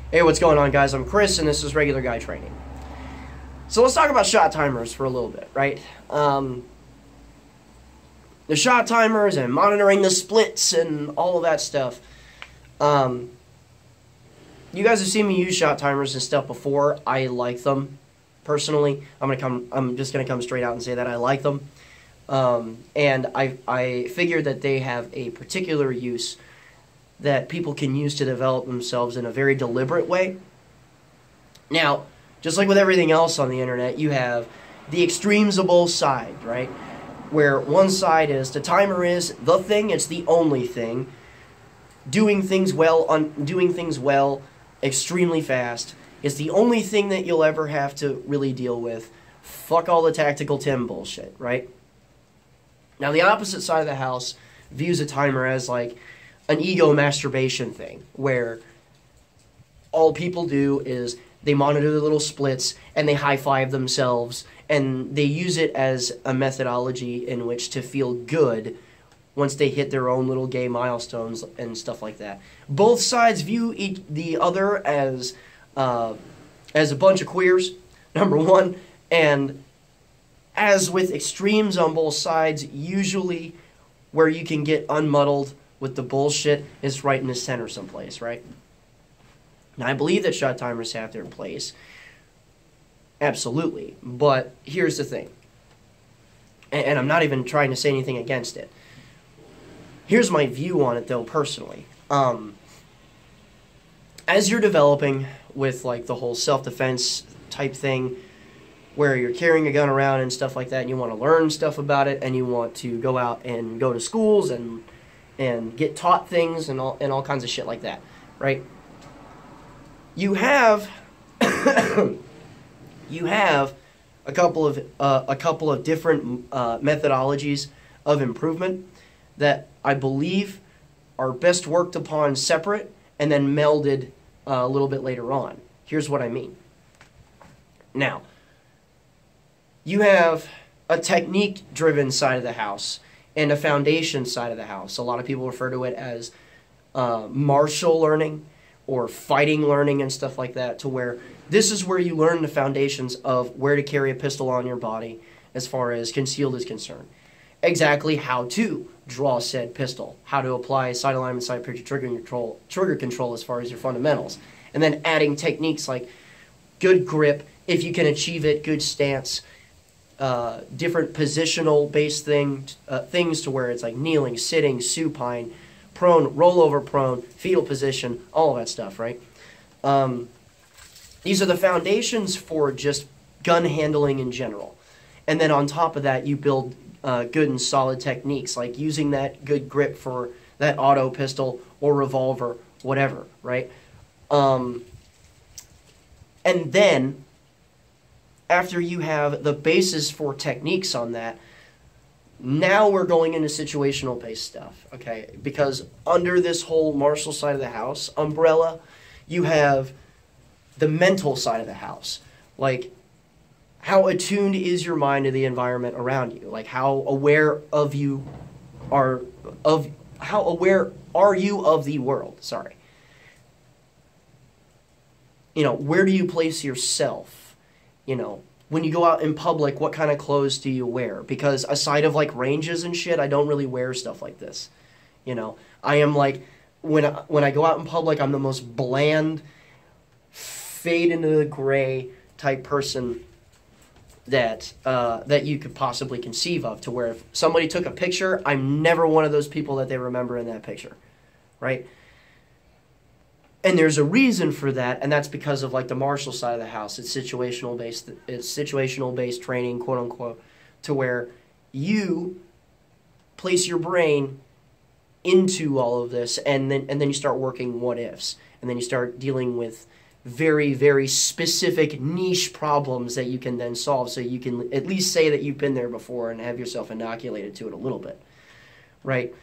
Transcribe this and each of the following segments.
Hey, what's going on, guys? I'm Chris, and this is Regular Guy Training. So let's talk about shot timers for a little bit, right? The shot timers and monitoring the splits and all of that stuff. You guys have seen me use shot timers and stuff before. I like them, personally. I'm just gonna come straight out and say that I like them. And I figured that they have a particular use that people can use to develop themselves in a very deliberate way. Now, just like with everything else on the internet, you have the extremes of both sides, right? Where one side is the timer is the thing, it's the only thing. Doing things well, extremely fast is the only thing that you'll ever have to really deal with. Fuck all the tactical Tim bullshit, right? Now, the opposite side of the house views a timer as like an ego masturbation thing, where all people do is they monitor the little splits and they high-five themselves, and they use it as a methodology in which to feel good once they hit their own little gay milestones and stuff like that. Both sides view the other as a bunch of queers, number one, and as with extremes on both sides, usually where you can get unmuddled with the bullshit is right in the center someplace, right? Now, I believe that shot timers have their place. Absolutely. But here's the thing. And I'm not even trying to say anything against it. Here's my view on it, though, personally. As you're developing with, like, the whole self-defense type thing, where you're carrying a gun around and stuff like that, and you want to learn stuff about it, and you want to go out and go to schools and get taught things and all kinds of shit like that, right? You have a couple of different methodologies of improvement that I believe are best worked upon separate and then melded a little bit later on. Here's what I mean. Now, you have a technique-driven side of the house and a foundation side of the house. A lot of people refer to it as martial learning or fighting learning and stuff like that, to where this is where you learn the foundations of where to carry a pistol on your body as far as concealed is concerned. Exactly how to draw said pistol, how to apply sight alignment, sight picture, trigger control as far as your fundamentals. And then adding techniques like good grip, if you can achieve it, good stance, different positional based things to where it's like kneeling, sitting, supine, prone, rollover prone, fetal position, all of that stuff, right? These are the foundations for just gun handling in general. And then on top of that, you build good and solid techniques, like using that good grip for that auto pistol or revolver, whatever, right? And then, after you have the basis for techniques on that, now we're going into situational-based stuff, okay? Because under this whole martial side of the house umbrella, you have the mental side of the house. Like, how attuned is your mind to the environment around you? Like, how aware are you of the world? Sorry. You know, where do you place yourself? You know, when you go out in public, what kind of clothes do you wear? Because aside of, like, ranges and shit, I don't really wear stuff like this. You know, I am, like, when I go out in public, I'm the most bland, fade into the gray type person that you could possibly conceive of, to where if somebody took a picture, I'm never one of those people that they remember in that picture, right? And there's a reason for that, and that's because of, like, the martial side of the house. It's situational based training, quote unquote, to where you place your brain into all of this, and then you start working what ifs, and then you start dealing with very, very specific niche problems that you can then solve, so you can at least say that you've been there before and have yourself inoculated to it a little bit, right?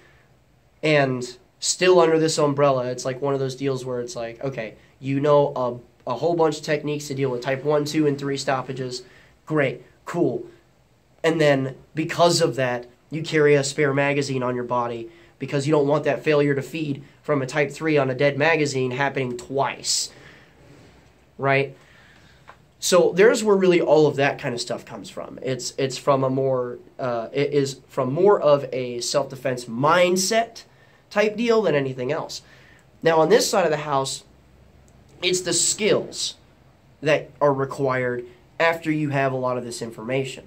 And still under this umbrella, it's like one of those deals where it's like, okay, you know a whole bunch of techniques to deal with type 1, 2, and 3 stoppages. Great, cool. And then because of that, you carry a spare magazine on your body because you don't want that failure to feed from a type 3 on a dead magazine happening twice. right? So there's where really all of that kind of stuff comes from. It's from a more it is from more of a self-defense mindset type deal than anything else. Now on this side of the house, it's the skills that are required after you have a lot of this information,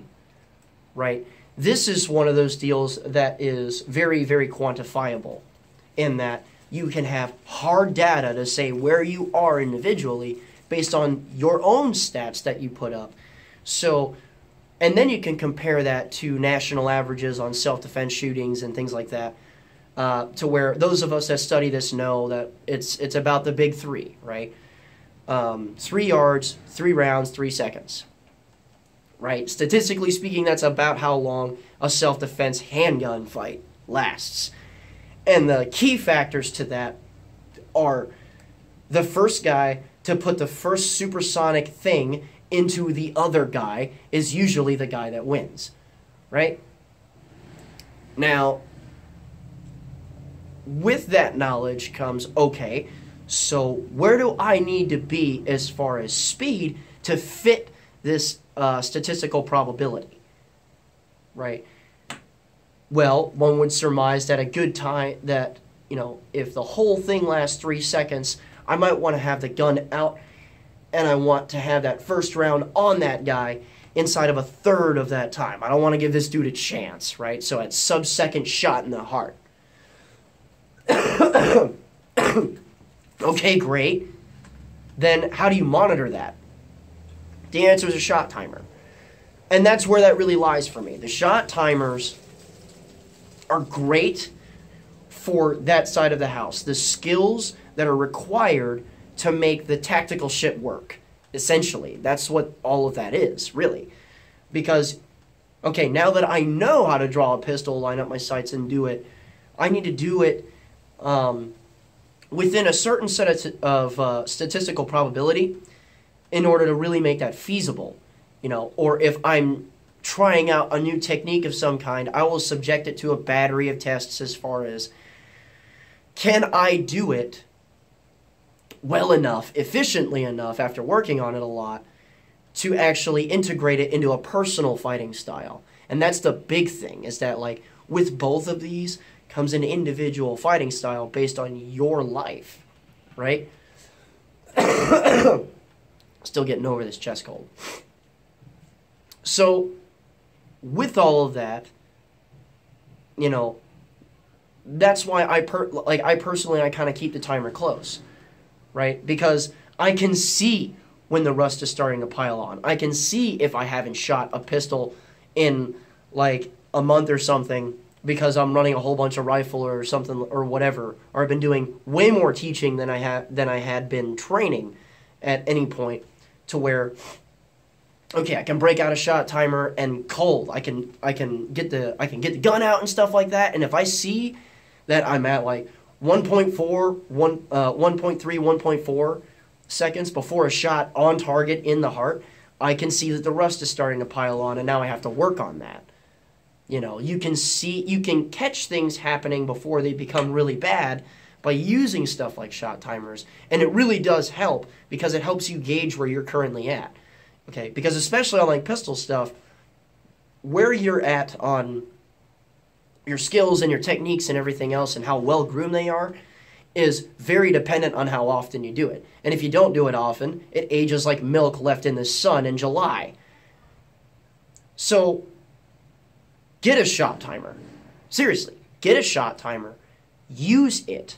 right? This is one of those deals that is very, very quantifiable in that you can have hard data to say where you are individually based on your own stats that you put up. So, and then you can compare that to national averages on self-defense shootings and things like that, to where those of us that study this know that it's about the big three, right? 3 yards, 3 rounds, 3 seconds, right? Statistically speaking, that's about how long a self-defense handgun fight lasts. And the key factors to that are the first guy to put the first supersonic thing into the other guy is usually the guy that wins, right? Now, with that knowledge comes, okay, so where do I need to be as far as speed to fit this statistical probability, right? Well, one would surmise that a good time that, if the whole thing lasts 3 seconds, I might want to have the gun out and I want to have that first round on that guy inside of a third of that time. I don't want to give this dude a chance, right? So at sub-second shot in the heart. Okay, great. Then how do you monitor that? The answer is a shot timer. And that's where that really lies for me. The shot timers are great for that side of the house. The skills that are required to make the tactical shit work, essentially. That's what all of that is, really. Because, okay, now that I know how to draw a pistol, line up my sights, and do it, I need to do it within a certain set of statistical probability in order to really make that feasible. Or if I'm trying out a new technique of some kind, I will subject it to a battery of tests as far as, can I do it well enough, efficiently enough, after working on it a lot, to actually integrate it into a personal fighting style. And that's the big thing, is that, like, with both of these comes an individual fighting style based on your life, right? Still getting over this chest cold. So, with all of that, that's why I personally kind of keep the timer close, right? Because I can see when the rust is starting to pile on. I can see if I haven't shot a pistol in like a month or something because I'm running a whole bunch of rifle or something or whatever, or I've been doing way more teaching than I had been training at any point, to where, okay, I can break out a shot timer and cold. I can get the gun out and stuff like that. And if I see that I'm at like 1.3, 1.4 seconds before a shot on target in the heart, I can see that the rust is starting to pile on, and now I have to work on that. You can catch things happening before they become really bad by using stuff like shot timers, and it really does help because it helps you gauge where you're currently at. Okay, because especially on like pistol stuff, where you're at on your skills and your techniques and everything else and how well groomed they are is very dependent on how often you do it. And if you don't do it often, it ages like milk left in the sun in July. So, get a shot timer. Seriously, get a shot timer. Use it.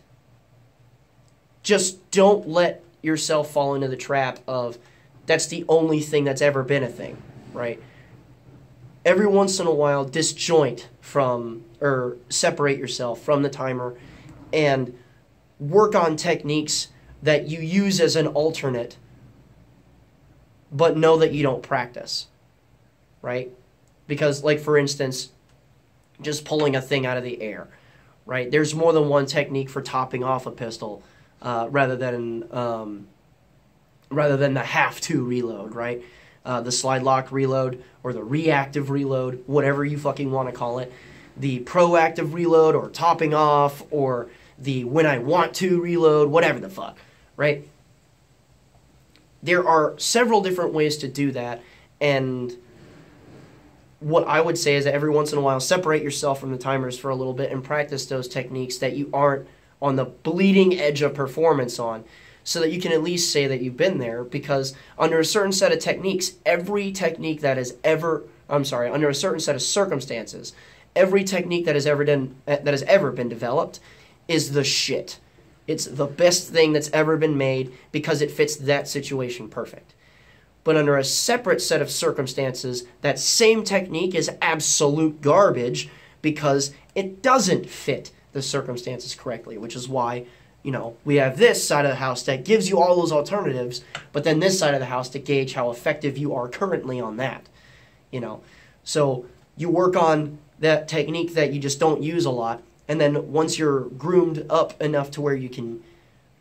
Just don't let yourself fall into the trap of that's the only thing that's ever been a thing, right? Every once in a while, disjoint from, or separate yourself from the timer and work on techniques that you use as an alternate, but know that you don't practice, right? Because, like, for instance, just pulling a thing out of the air, right? There's more than one technique for topping off a pistol rather than the have-to reload, right? The slide lock reload or the reactive reload, whatever you fucking want to call it. The proactive reload or topping off or the when I want to reload, whatever the fuck, right? there are several different ways to do that, and what I would say is that every once in a while, separate yourself from the timers for a little bit and practice those techniques that you aren't on the bleeding edge of performance on, so that you can at least say that you've been there, because under a certain set of techniques, every technique that has ever, under a certain set of circumstances, every technique that has ever been developed is the shit. It's the best thing that's ever been made because it fits that situation perfect. But under a separate set of circumstances, that same technique is absolute garbage because it doesn't fit the circumstances correctly, which is why, you know, we have this side of the house that gives you all those alternatives, but then this side of the house to gauge how effective you are currently on that, you know. So you work on that technique that you just don't use a lot, and then once you're groomed up enough to where you can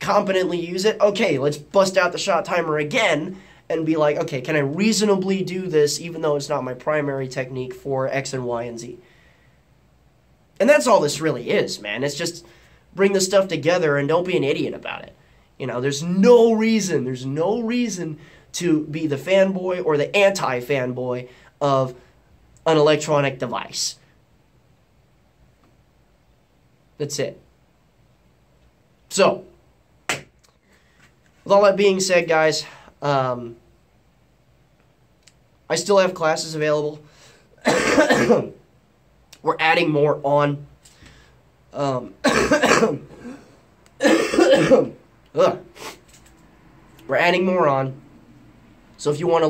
competently use it, okay, let's bust out the shot timer again and be like, okay, can I reasonably do this even though it's not my primary technique for X and Y and Z? And that's all this really is, man. It's just bring the stuff together and don't be an idiot about it. You know, there's no reason to be the fanboy or the anti-fanboy of an electronic device. That's it. So, with all that being said, guys, I still have classes available. We're adding more on. We're adding more on. So if you want to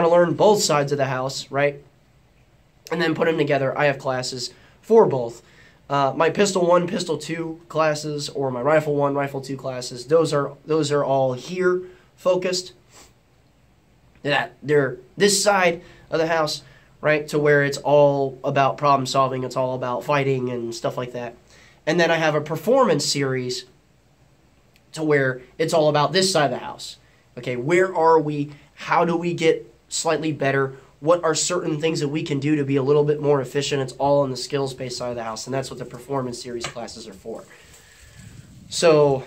learn both sides of the house, right, and then put them together, I have classes for both. My Pistol 1, Pistol 2 classes, or my Rifle 1, Rifle 2 classes, those are all here focused. They're this side of the house, right, to where it's all about problem solving, it's all about fighting and stuff like that. And then I have a performance series to where it's all about this side of the house. Okay, where are we? How do we get slightly better? What are certain things that we can do to be a little bit more efficient? It's all on the skills-based side of the house, and that's what the performance series classes are for. So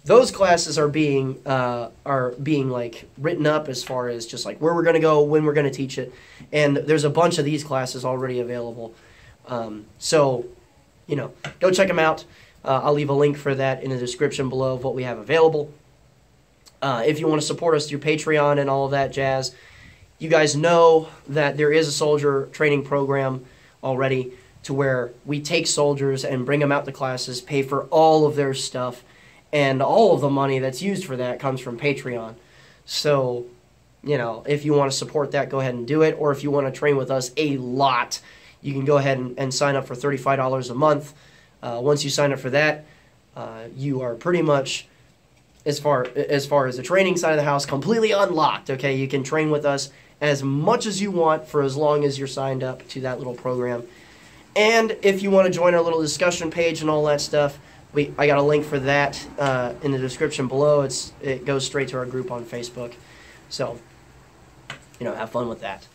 those classes are being like written up as far as just like where we're going to go, when we're going to teach it, and there's a bunch of these classes already available. So, you know, go check them out. I'll leave a link for that in the description below of what we have available. If you want to support us through Patreon and all of that jazz, you guys know that there is a soldier training program already to where we take soldiers and bring them out to classes, pay for all of their stuff, and all of the money that's used for that comes from Patreon. So, you know, if you want to support that, go ahead and do it. Or if you want to train with us a lot, you can go ahead and sign up for $35 a month. Once you sign up for that, you are pretty much, as far as the training side of the house, completely unlocked. Okay, you can train with us as much as you want for as long as you're signed up to that little program. And if you want to join our little discussion page and all that stuff, I got a link for that in the description below. It goes straight to our group on Facebook. So, you know, have fun with that.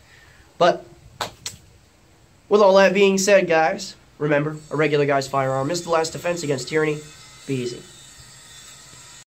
But with all that being said, guys, remember, a regular guy's firearm is the last defense against tyranny. Be easy.